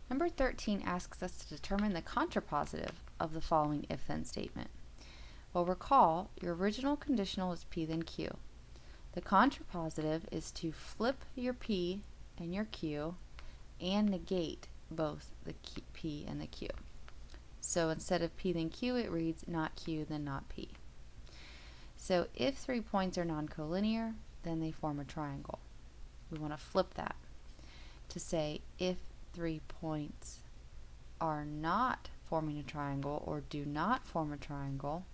Number 13 asks us to determine the contrapositive of the following if-then statement. Well, recall your original conditional is P then Q. The contrapositive is to flip your P and your Q and negate both the P and the Q. So instead of P then Q, it reads not Q then not P. So if 3 points are non-collinear, then they form a triangle. We want to flip that to say if 3 points are not forming a triangle or do not form a triangle,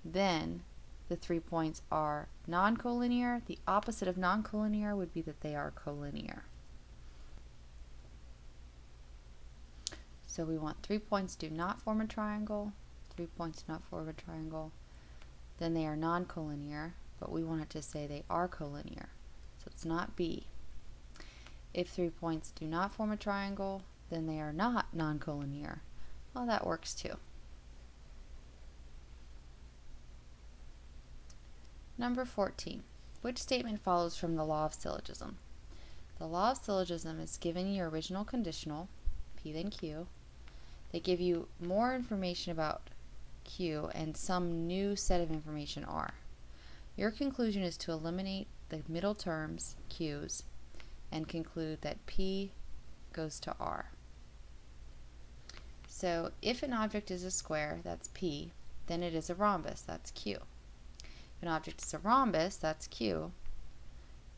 then the 3 points are non-collinear. The opposite of non-collinear would be that they are collinear. So we want 3 points do not form a triangle, 3 points do not form a triangle, then they are non-collinear, but we want it to say they are collinear. So it's not B. If 3 points do not form a triangle, then they are not non-collinear. Well, that works too. Number 14. Which statement follows from the law of syllogism? The law of syllogism is given your original conditional, P then Q. They give you more information about Q and some new set of information R. Your conclusion is to eliminate the middle terms, Q's, and conclude that P goes to R. So if an object is a square, that's P, then it is a rhombus, that's Q. If an object is a rhombus, that's Q,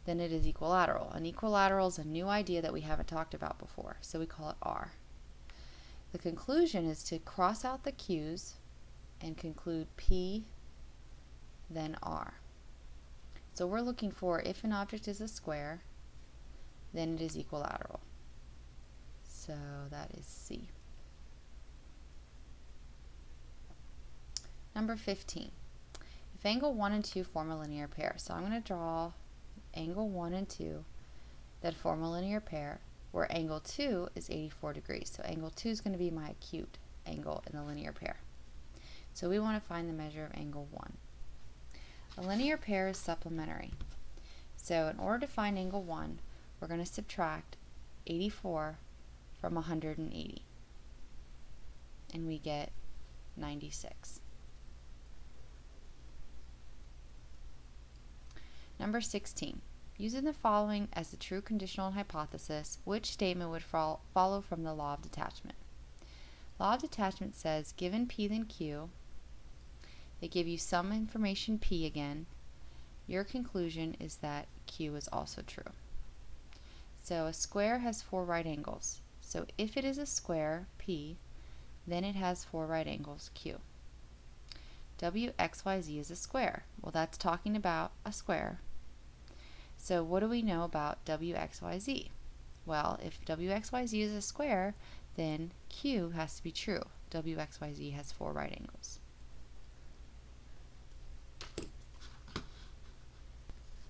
then it is equilateral. An equilateral is a new idea that we haven't talked about before, so we call it R. The conclusion is to cross out the Q's and conclude P, then R. So we're looking for if an object is a square, then it is equilateral. So that is C. Number 15. If angle 1 and 2 form a linear pair, so I'm going to draw angle 1 and 2 that form a linear pair, where angle 2 is 84 degrees. So angle 2 is going to be my acute angle in the linear pair. So we want to find the measure of angle 1. A linear pair is supplementary. So in order to find angle 1, we're going to subtract 84 from 180. And we get 96. Number 16. Using the following as the true conditional hypothesis, which statement would follow from the law of detachment? Law of detachment says, given P then Q, they give you some information P again, your conclusion is that Q is also true. So a square has 4 right angles. So if it is a square, P, then it has 4 right angles, Q. WXYZ is a square. Well, that's talking about a square. So what do we know about WXYZ? Well, if WXYZ is a square, then Q has to be true. WXYZ has 4 right angles.